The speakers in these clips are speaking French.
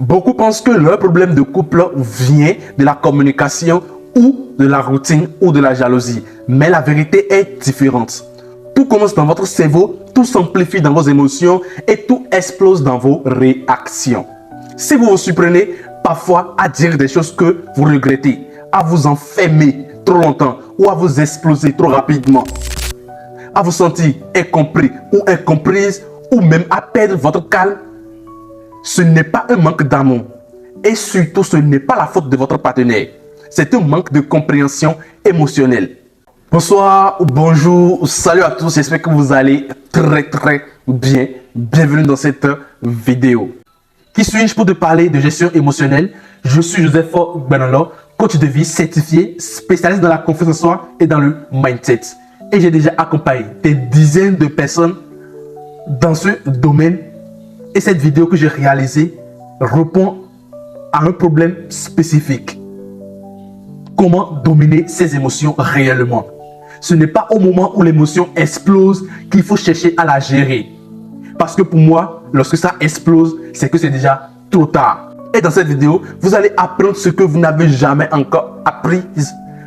Beaucoup pensent que leur problème de couple vient de la communication ou de la routine ou de la jalousie. Mais la vérité est différente. Tout commence dans votre cerveau, tout s'amplifie dans vos émotions et tout explose dans vos réactions. Si vous vous surprenez parfois à dire des choses que vous regrettez, à vous enfermer trop longtemps ou à vous exploser trop rapidement, à vous sentir incompris ou incomprise ou même à perdre votre calme, ce n'est pas un manque d'amour. Et surtout, ce n'est pas la faute de votre partenaire. C'est un manque de compréhension émotionnelle. Bonsoir, bonjour, salut à tous. J'espère que vous allez très bien. Bienvenue dans cette vidéo. Qui suis-je pour te parler de gestion émotionnelle? Je suis Joseph Benolo, coach de vie certifié, spécialiste dans la confiance en soi et dans le mindset. Et j'ai déjà accompagné des dizaines de personnes dans ce domaine. Et cette vidéo que j'ai réalisée répond à un problème spécifique. Comment dominer ses émotions réellement? Ce n'est pas au moment où l'émotion explose qu'il faut chercher à la gérer. Parce que pour moi, lorsque ça explose, c'est que c'est déjà trop tard. Et dans cette vidéo, vous allez apprendre ce que vous n'avez jamais encore appris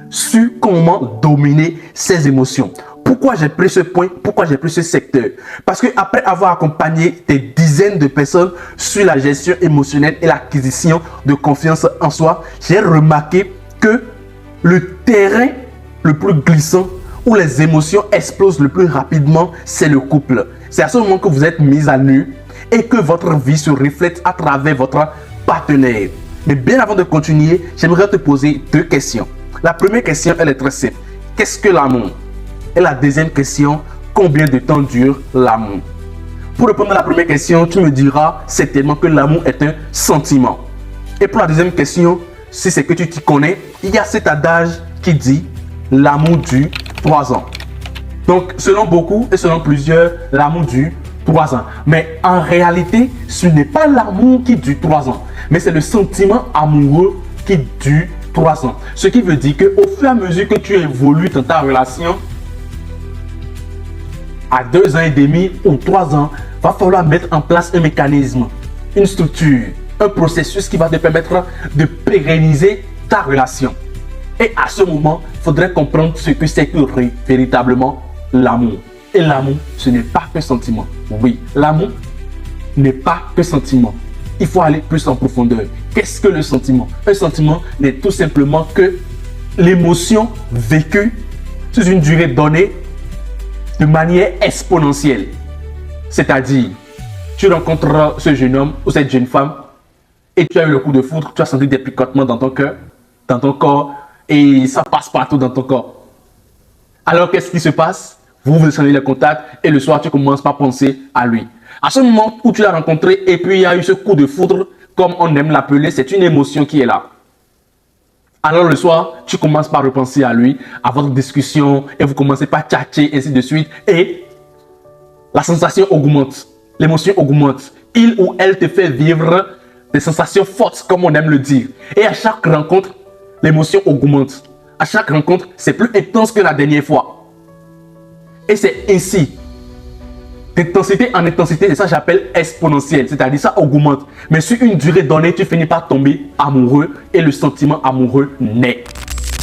sur comment dominer ses émotions. Pourquoi j'ai pris ce point? Pourquoi j'ai pris ce secteur? Parce que après avoir accompagné des dizaines de personnes sur la gestion émotionnelle et l'acquisition de confiance en soi, j'ai remarqué que le terrain le plus glissant où les émotions explosent le plus rapidement, c'est le couple. C'est à ce moment que vous êtes mis à nu et que votre vie se reflète à travers votre partenaire. Mais bien avant de continuer, j'aimerais te poser deux questions. La première question, elle est très simple. Qu'est-ce que l'amour? Et la deuxième question, combien de temps dure l'amour? Pour répondre à la première question, tu me diras certainement que l'amour est un sentiment. Et pour la deuxième question, si c'est que tu t'y connais, il y a cet adage qui dit l'amour dure 3 ans. Donc, selon beaucoup et selon plusieurs, l'amour dure 3 ans. Mais en réalité, ce n'est pas l'amour qui dure 3 ans, mais c'est le sentiment amoureux qui dure 3 ans. Ce qui veut dire qu'au fur et à mesure que tu évolues dans ta relation, à 2 ans et demi ou 3 ans, va falloir mettre en place un mécanisme, une structure, un processus qui va te permettre de pérenniser ta relation. Et à ce moment, il faudrait comprendre ce que c'est que véritablement l'amour. Et l'amour, ce n'est pas que sentiment. Oui, l'amour n'est pas que sentiment. Il faut aller plus en profondeur. Qu'est-ce que le sentiment? Un sentiment n'est tout simplement que l'émotion vécue sous une durée donnée de manière exponentielle. C'est-à-dire, tu rencontres ce jeune homme ou cette jeune femme et tu as eu le coup de foudre, tu as senti des picotements dans ton cœur, dans ton corps, et ça passe partout dans ton corps. Alors qu'est-ce qui se passe? Vous échangez les contacts et le soir tu commences par penser à lui. À ce moment où tu l'as rencontré et puis il y a eu ce coup de foudre, comme on aime l'appeler, c'est une émotion qui est là. Alors le soir, tu commences par repenser à lui, à votre discussion, et vous commencez par tchatcher, ainsi de suite, et la sensation augmente, l'émotion augmente. Il ou elle te fait vivre des sensations fortes, comme on aime le dire. Et à chaque rencontre, l'émotion augmente. À chaque rencontre, c'est plus intense que la dernière fois. Et c'est ainsi, d'intensité en intensité, et ça j'appelle exponentielle, c'est-à-dire ça augmente. Mais sur une durée donnée, tu finis par tomber amoureux et le sentiment amoureux naît.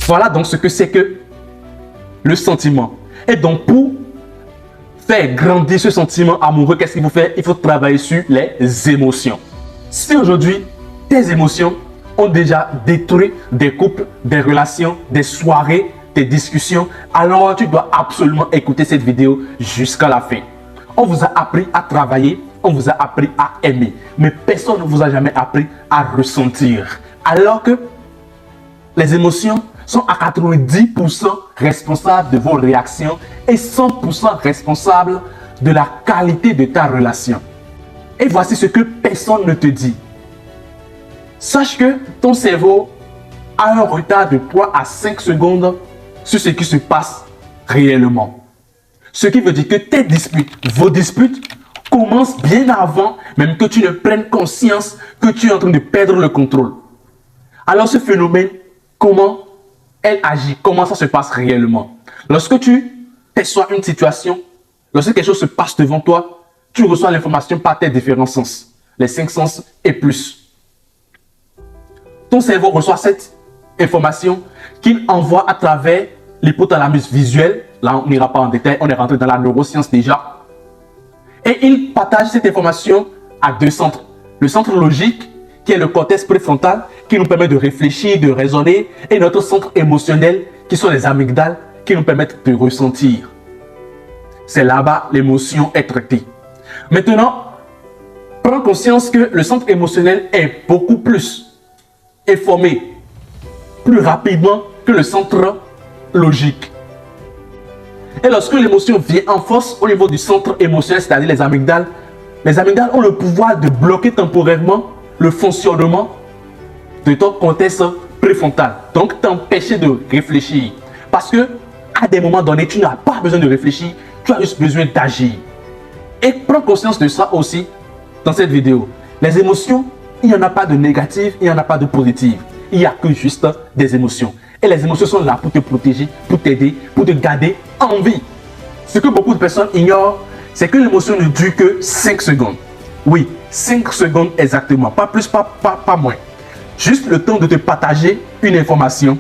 Voilà donc ce que c'est que le sentiment. Et donc pour faire grandir ce sentiment amoureux, qu'est-ce qu'il faut faire? Il faut travailler sur les émotions. Si aujourd'hui, tes émotions ont déjà détruit des couples, des relations, des soirées, des discussions, alors tu dois absolument écouter cette vidéo jusqu'à la fin. On vous a appris à travailler, on vous a appris à aimer, mais personne ne vous a jamais appris à ressentir. Alors que les émotions sont à 90% responsables de vos réactions et 100% responsables de la qualité de ta relation. Et voici ce que personne ne te dit. Sache que ton cerveau a un retard de 3 à 5 secondes sur ce qui se passe réellement. Ce qui veut dire que tes disputes, vos disputes, commencent bien avant même que tu ne prennes conscience que tu es en train de perdre le contrôle. Alors ce phénomène, comment elle agit, comment ça se passe réellement? Lorsque tu perçois une situation, lorsque quelque chose se passe devant toi, tu reçois l'information par tes différents sens, les 5 sens et plus. ton cerveau reçoit cette information qu'il envoie à travers l'hypothalamus visuel. Là, on n'ira pas en détail, on est rentré dans la neuroscience déjà. Et il partage cette information à deux centres. Le centre logique, qui est le cortex préfrontal, qui nous permet de réfléchir, de raisonner, et notre centre émotionnel, qui sont les amygdales, qui nous permettent de ressentir. C'est là-bas l'émotion est traitée. Maintenant, prends conscience que le centre émotionnel est beaucoup plus informé, plus rapidement que le centre logique. Et lorsque l'émotion vient en force au niveau du centre émotionnel, c'est-à-dire les amygdales ont le pouvoir de bloquer temporairement le fonctionnement de ton cortex préfrontal. Donc, t'empêcher de réfléchir. Parce que, à des moments donnés, tu n'as pas besoin de réfléchir, tu as juste besoin d'agir. Et prends conscience de ça aussi dans cette vidéo. Les émotions, il n'y en a pas de négatives, il n'y en a pas de positives. Il n'y a que juste des émotions. Et les émotions sont là pour te protéger, pour t'aider, pour te garder en vie. Ce que beaucoup de personnes ignorent, c'est que l'émotion ne dure que 5 secondes. Oui, 5 secondes exactement, pas plus, pas moins. Juste le temps de te partager une information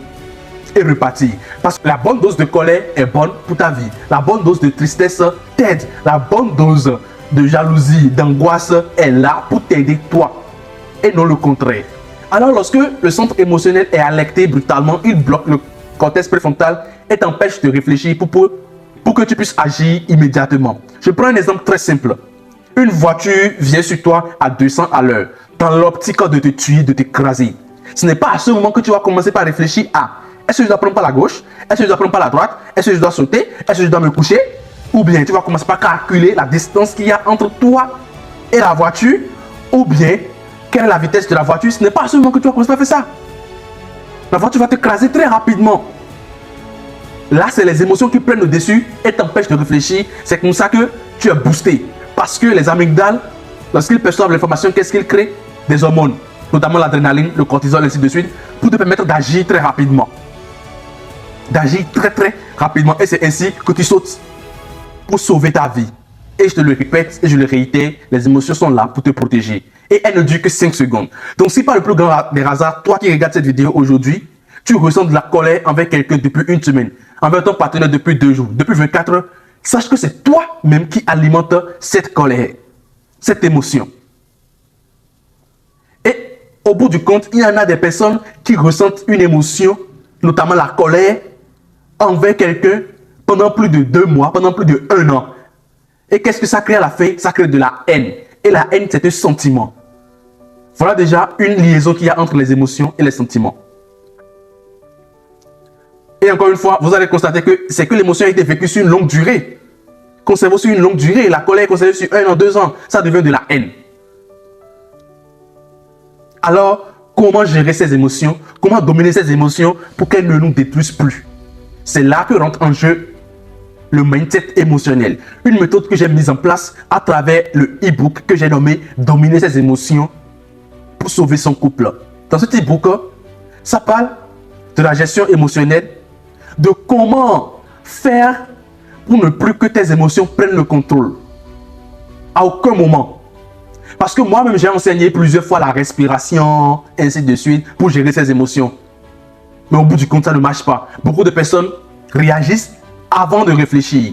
et repartir. Parce que la bonne dose de colère est bonne pour ta vie. La bonne dose de tristesse t'aide. La bonne dose de jalousie, d'angoisse est là pour t'aider toi. Et non le contraire. Alors lorsque le centre émotionnel est alerté brutalement, il bloque le cortex préfrontal et t'empêche de réfléchir pour que tu puisses agir immédiatement. Je prends un exemple très simple. Une voiture vient sur toi à 200 à l'heure, dans l'optique de te tuer, de t'écraser. Ce n'est pas à ce moment que tu vas commencer par réfléchir à est-ce que je dois prendre par la gauche? Est-ce que je dois prendre par la droite? Est-ce que je dois sauter? Est-ce que je dois me coucher? Ou bien tu vas commencer par calculer la distance qu'il y a entre toi et la voiture? Ou bien, quelle est la vitesse de la voiture? Ce n'est pas à ce moment que tu vas commencer par faire ça. La voiture va t'écraser très rapidement. Là, c'est les émotions qui prennent le dessus et t'empêchent de réfléchir. C'est comme ça que tu es boosté. Parce que les amygdales, lorsqu'ils perçoivent l'information, qu'est-ce qu'ils créent? Des hormones, notamment l'adrénaline, le cortisol, ainsi de suite, pour te permettre d'agir très rapidement. D'agir très rapidement. Et c'est ainsi que tu sautes pour sauver ta vie. Et je te le répète et je le réitère, les émotions sont là pour te protéger. Et elles ne durent que 5 secondes. Donc si par le plus grand des hasards, toi qui regardes cette vidéo aujourd'hui, tu ressens de la colère envers quelqu'un depuis une semaine, envers ton partenaire depuis 2 jours, depuis 24 heures, sache que c'est toi-même qui alimente cette colère, cette émotion. Et au bout du compte, il y en a des personnes qui ressentent une émotion, notamment la colère, envers quelqu'un pendant plus de 2 mois, pendant plus de 1 an. Et qu'est-ce que ça crée à la fin? Ça crée de la haine. Et la haine, c'est un sentiment. Voilà déjà une liaison qu'il y a entre les émotions et les sentiments. Et encore une fois, vous allez constater que c'est que l'émotion a été vécue sur une longue durée. Conservée sur une longue durée. La colère est conservée sur 1 an, 2 ans. Ça devient de la haine. Alors, comment gérer ces émotions? Comment dominer ces émotions pour qu'elles ne nous détruisent plus? C'est là que rentre en jeu le mindset émotionnel. Une méthode que j'ai mise en place à travers le e-book que j'ai nommé « Dominer ses émotions pour sauver son couple ». Dans cet e-book, ça parle de la gestion émotionnelle, de comment faire pour ne plus que tes émotions prennent le contrôle. À aucun moment. Parce que moi-même, j'ai enseigné plusieurs fois la respiration, ainsi de suite, pour gérer ses émotions. Mais au bout du compte, ça ne marche pas. Beaucoup de personnes réagissent avant de réfléchir.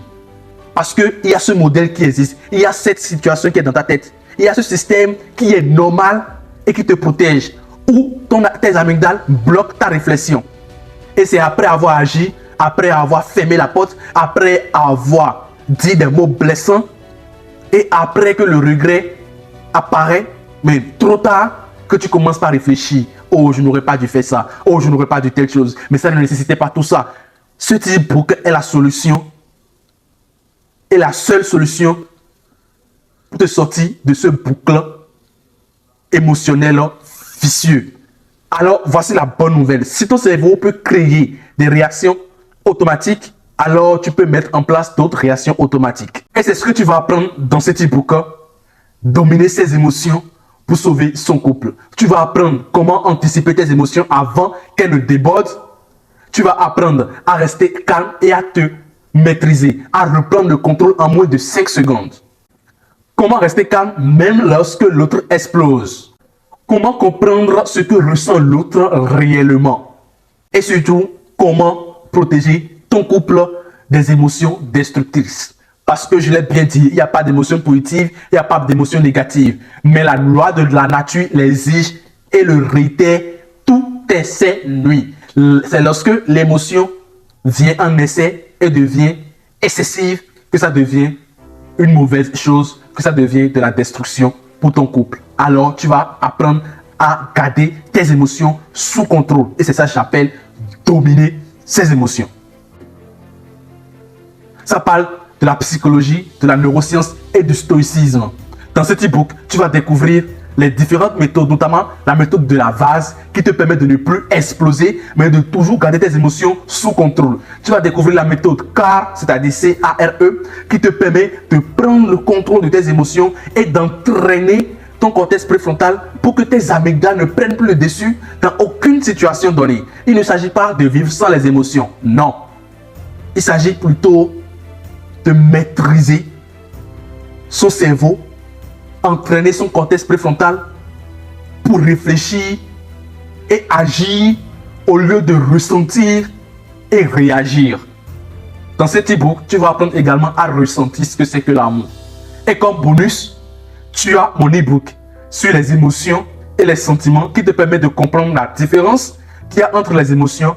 Parce qu'il y a ce modèle qui existe. Il y a cette situation qui est dans ta tête. Il y a ce système qui est normal et qui te protège. Où tes amygdales bloquent ta réflexion. Et c'est après avoir agi, après avoir fermé la porte, après avoir dit des mots blessants, et après que le regret apparaît, mais trop tard, que tu commences par réfléchir. Oh, je n'aurais pas dû faire ça. Oh, je n'aurais pas dû telle chose. Mais ça ne nécessitait pas tout ça. Ce type de book est la solution, est la seule solution pour te sortir de ce boucle émotionnel vicieux. Alors, voici la bonne nouvelle. Si ton cerveau peut créer des réactions automatiques, alors tu peux mettre en place d'autres réactions automatiques. Et c'est ce que tu vas apprendre dans cet e-book. Dominer ses émotions pour sauver son couple. Tu vas apprendre comment anticiper tes émotions avant qu'elles ne débordent. Tu vas apprendre à rester calme et à te maîtriser, à reprendre le contrôle en moins de 5 secondes. Comment rester calme même lorsque l'autre explose. comment comprendre ce que ressent l'autre réellement. Et surtout, comment protéger ton couple des émotions destructrices. Parce que je l'ai bien dit, il n'y a pas d'émotions positives, il n'y a pas d'émotions négatives. Mais la loi de la nature l'exige et le réitère, tout essai nuit. C'est lorsque l'émotion vient en excès et devient excessive que ça devient une mauvaise chose, que ça devient de la destruction pour ton couple. Alors tu vas apprendre à garder tes émotions sous contrôle. Et c'est ça que j'appelle dominer ses émotions. Ça parle de la psychologie, de la neuroscience et du stoïcisme. Dans cet e-book, tu vas découvrir les différentes méthodes, notamment la méthode de la vase qui te permet de ne plus exploser, mais de toujours garder tes émotions sous contrôle. Tu vas découvrir la méthode CARE, c'est-à-dire C-A-R-E, qui te permet de prendre le contrôle de tes émotions et d'entraîner ton cortex préfrontal pour que tes amygdales ne prennent plus le dessus dans aucune situation donnée. Il ne s'agit pas de vivre sans les émotions, non. Il s'agit plutôt de maîtriser son cerveau, entraîner son cortex préfrontal pour réfléchir et agir au lieu de ressentir et réagir. Dans cet e-book, tu vas apprendre également à ressentir ce que c'est que l'amour. Et comme bonus, tu as mon e-book sur les émotions et les sentiments qui te permet de comprendre la différence qu'il y a entre les émotions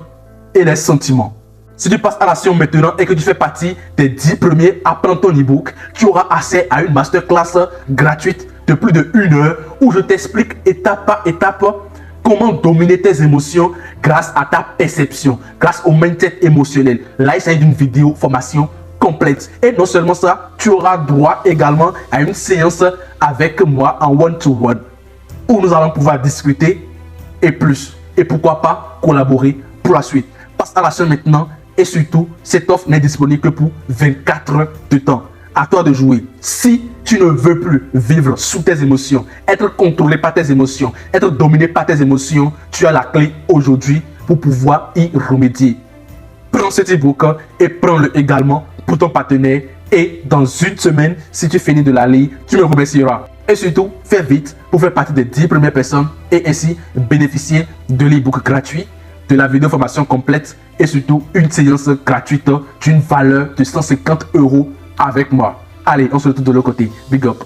et les sentiments. Si tu passes à l'action maintenant et que tu fais partie des 10 premiers à prendre ton e-book, tu auras accès à une masterclass gratuite de plus de 1 heure où je t'explique étape par étape comment dominer tes émotions grâce à ta perception, grâce au mindset émotionnel. Là, il s'agit d'une vidéo formation complète. Et non seulement ça, tu auras droit également à une séance avec moi en one-to-one où nous allons pouvoir discuter et plus. Et pourquoi pas collaborer pour la suite. Passe à l'action maintenant. Et surtout, cette offre n'est disponible que pour 24 heures de temps. À toi de jouer. Si tu ne veux plus vivre sous tes émotions, être contrôlé par tes émotions, être dominé par tes émotions, tu as la clé aujourd'hui pour pouvoir y remédier. Prends cet e-book et prends-le également pour ton partenaire. Et dans une semaine, si tu finis de la lire, tu me remercieras. Et surtout, fais vite pour faire partie des 10 premières personnes et ainsi bénéficier de l'e-book gratuit, de la vidéo formation complète et surtout une séance gratuite d'une valeur de 150 € avec moi. Allez, on se retrouve de l'autre côté. Big up.